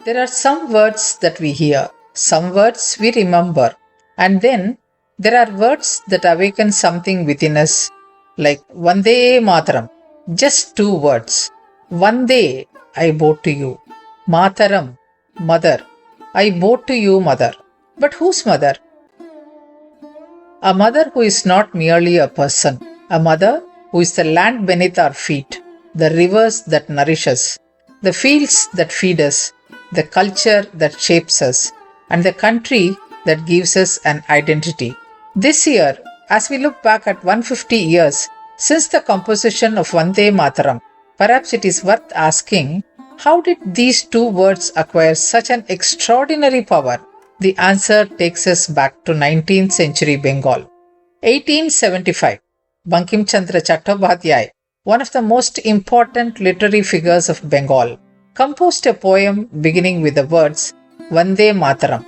There are some words that we hear, some words we remember, and then there are words that awaken something within us, like Vande Mataram. Just two words. Vande, I bow to you. Mataram, mother. I bow to you, mother. But whose mother? A mother who is not merely a person, a mother who is the land beneath our feet, the rivers that nourish us, the fields that feed us, the culture that shapes us, and the country that gives us an identity. This year, as we look back at 150 years since the composition of Vande Mataram, perhaps it is worth asking, how did these two words acquire such an extraordinary power? The answer takes us back to 19th century Bengal. 1875, Bankim Chandra Chattopadhyay, one of the most important literary figures of Bengal, composed a poem beginning with the words Vande Mataram.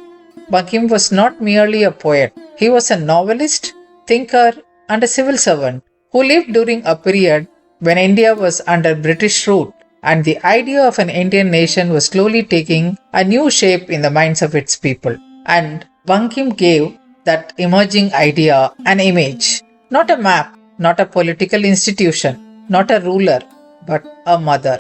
Bankim was not merely a poet, he was a novelist, thinker, and a civil servant who lived during a period when India was under British rule and the idea of an Indian nation was slowly taking a new shape in the minds of its people. And Bankim gave that emerging idea an image, not a map, not a political institution, not a ruler, but a mother.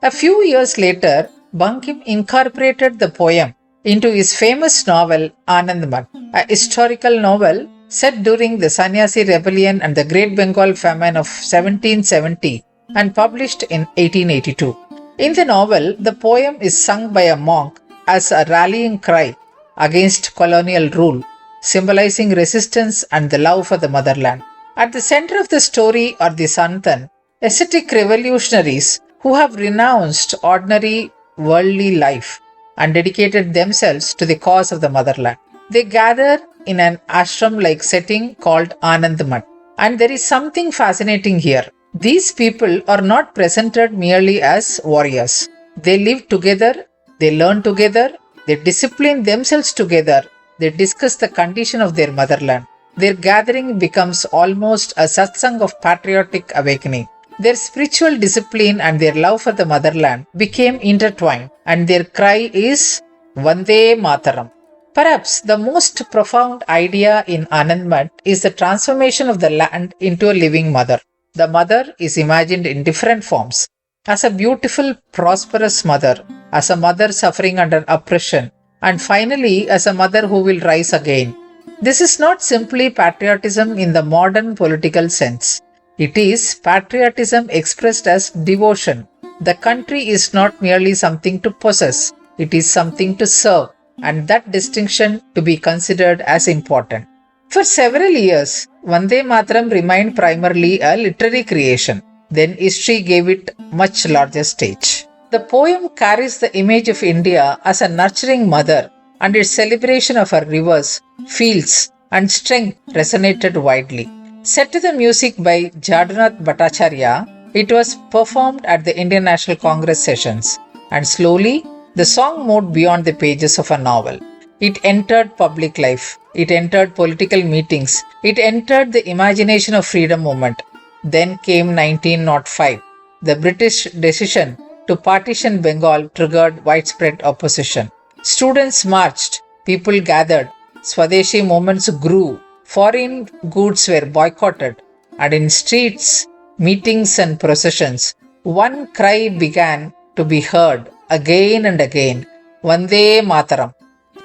A few years later, Bankim incorporated the poem into his famous novel Anandmat, a historical novel set during the Sannyasi rebellion and the Great Bengal famine of 1770 and published in 1882. In the novel, the poem is sung by a monk as a rallying cry against colonial rule, symbolizing resistance and the love for the motherland. At the center of the story are the Santan, ascetic revolutionaries who have renounced ordinary worldly life and dedicated themselves to the cause of the motherland. They gather in an ashram-like setting called Anandmat. And there is something fascinating here. These people are not presented merely as warriors. They live together, they learn together, they discipline themselves together, they discuss the condition of their motherland. Their gathering becomes almost a satsang of patriotic awakening. Their spiritual discipline and their love for the motherland became intertwined, and their cry is Vande Mataram. Perhaps the most profound idea in Anandmat is the transformation of the land into a living mother. The mother is imagined in different forms, as a beautiful, prosperous mother, as a mother suffering under oppression, and finally as a mother who will rise again. This is not simply patriotism in the modern political sense. It is patriotism expressed as devotion. The country is not merely something to possess, it is something to serve, and that distinction to be considered as important. For several years, Vande Mataram remained primarily a literary creation. Then history gave it much larger stage. The poem carries the image of India as a nurturing mother, and its celebration of her rivers, fields, and strength resonated widely. Set to the music by Jadunath Bhattacharya, it was performed at the Indian National Congress sessions, and slowly the song moved beyond the pages of a novel. It entered public life, it entered political meetings, it entered the imagination of freedom movement. Then came 1905. The British decision to partition Bengal triggered widespread opposition. Students marched, people gathered, Swadeshi movements grew, foreign goods were boycotted, and in streets, meetings and processions, one cry began to be heard again and again, Vande Mataram.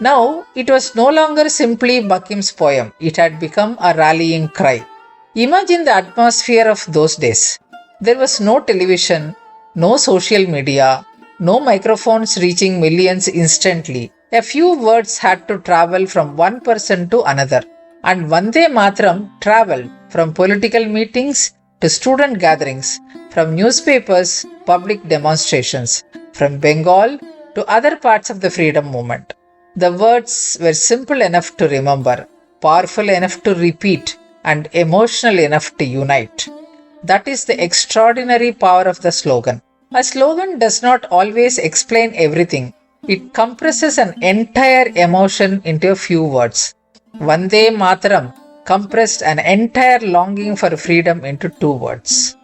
Now, it was no longer simply Bankim's poem, it had become a rallying cry. Imagine the atmosphere of those days. There was no television, no social media, no microphones reaching millions instantly. A few words had to travel from one person to another. And Vande Mataram traveled from political meetings to student gatherings, from newspapers, public demonstrations, from Bengal to other parts of the freedom movement. The words were simple enough to remember, powerful enough to repeat, and emotional enough to unite. That is the extraordinary power of the slogan. A slogan does not always explain everything. It compresses an entire emotion into a few words. Vande Mataram compressed an entire longing for freedom into two words.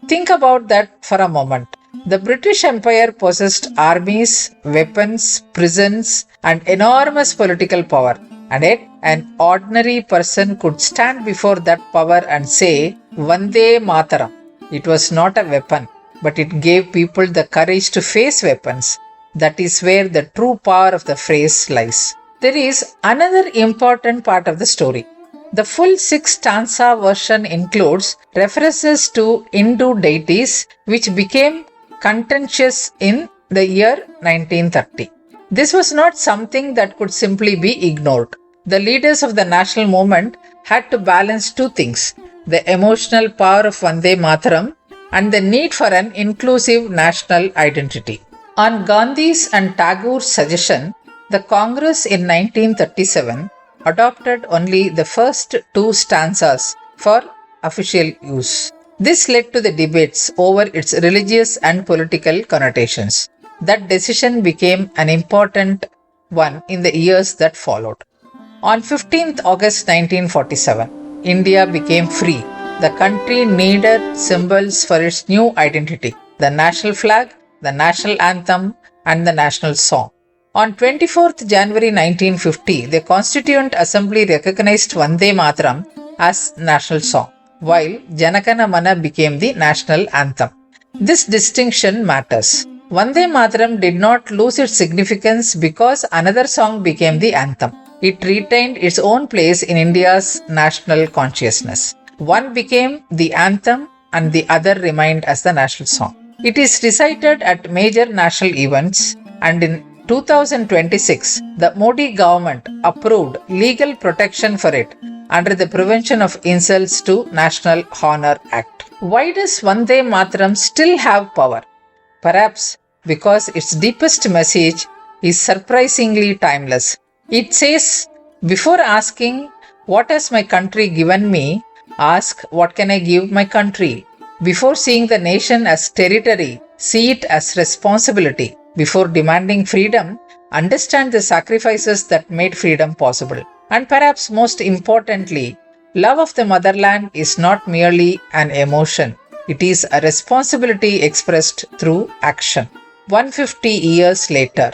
Think about that for a moment. The British Empire possessed armies, weapons, prisons, and enormous political power. And yet, an ordinary person could stand before that power and say, Vande Mataram. It was not a weapon, but it gave people the courage to face weapons. That is where the true power of the phrase lies. There is another important part of the story. The full 6-stanza version includes references to Hindu deities which became contentious in the year 1930. This was not something that could simply be ignored. The leaders of the national movement had to balance two things: the emotional power of Vande Mataram and the need for an inclusive national identity. On Gandhi's and Tagore's suggestion, the Congress in 1937 adopted only the first 2 stanzas for official use. This led to the debates over its religious and political connotations. That decision became an important one in the years that followed. On 15th August 1947, India became free. The country needed symbols for its new identity: the national flag, the national anthem, and the national song. On 24th January 1950, the Constituent Assembly recognized Vande Mataram as national song, while Janagana Mana became the national anthem. This distinction matters. Vande Mataram did not lose its significance because another song became the anthem. It retained its own place in India's national consciousness. One became the anthem and the other remained as the national song. It is recited at major national events, and in 2026, the Modi government approved legal protection for it under the Prevention of Insults to National Honor Act. Why does Vande Mataram still have power? Perhaps because its deepest message is surprisingly timeless. It says, before asking, what has my country given me, ask, what can I give my country? Before seeing the nation as territory, see it as responsibility. Before demanding freedom, understand the sacrifices that made freedom possible. And perhaps most importantly, love of the motherland is not merely an emotion. It is a responsibility expressed through action. 150 years later,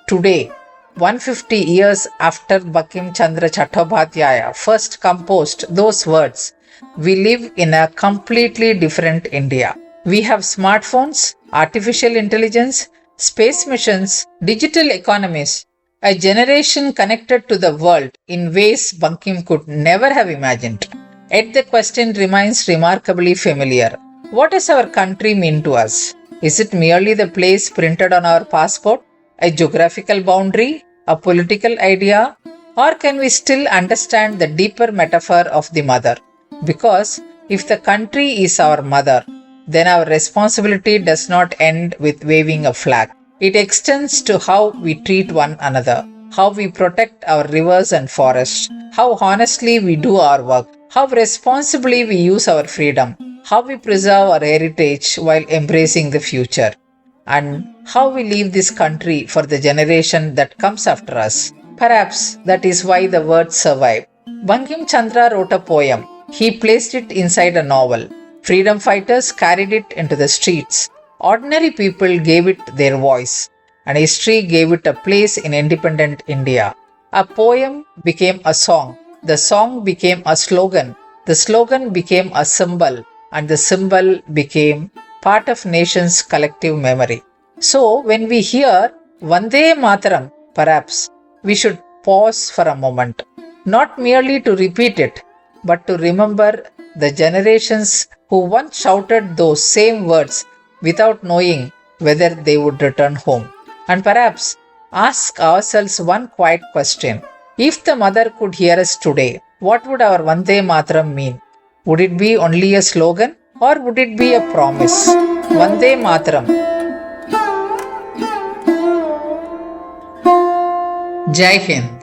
today, 150 years after Bankim Chandra Chattopadhyay first composed those words, we live in a completely different India. We have smartphones, artificial intelligence, space missions, digital economies, a generation connected to the world in ways Bankim could never have imagined. Yet the question remains remarkably familiar. What does our country mean to us? Is it merely the place printed on our passport, a geographical boundary, a political idea, or can we still understand the deeper metaphor of the mother? Because if the country is our mother, then our responsibility does not end with waving a flag. It extends to how we treat one another, how we protect our rivers and forests, how honestly we do our work, how responsibly we use our freedom, how we preserve our heritage while embracing the future, and how we leave this country for the generation that comes after us. Perhaps that is why the words survive. Bankim Chandra wrote a poem. He placed it inside a novel. Freedom fighters carried it into the streets. Ordinary people gave it their voice, and history gave it a place in independent India. A poem became a song. The song became a slogan. The slogan became a symbol, and the symbol became part of nation's collective memory. So, when we hear Vande Mataram, perhaps we should pause for a moment, not merely to repeat it, but to remember the generations who once shouted those same words without knowing whether they would return home. And perhaps ask ourselves one quiet question. If the mother could hear us today, what would our Vande Mataram mean? Would it be only a slogan, or would it be a promise? Vande Mataram. Jai Hind.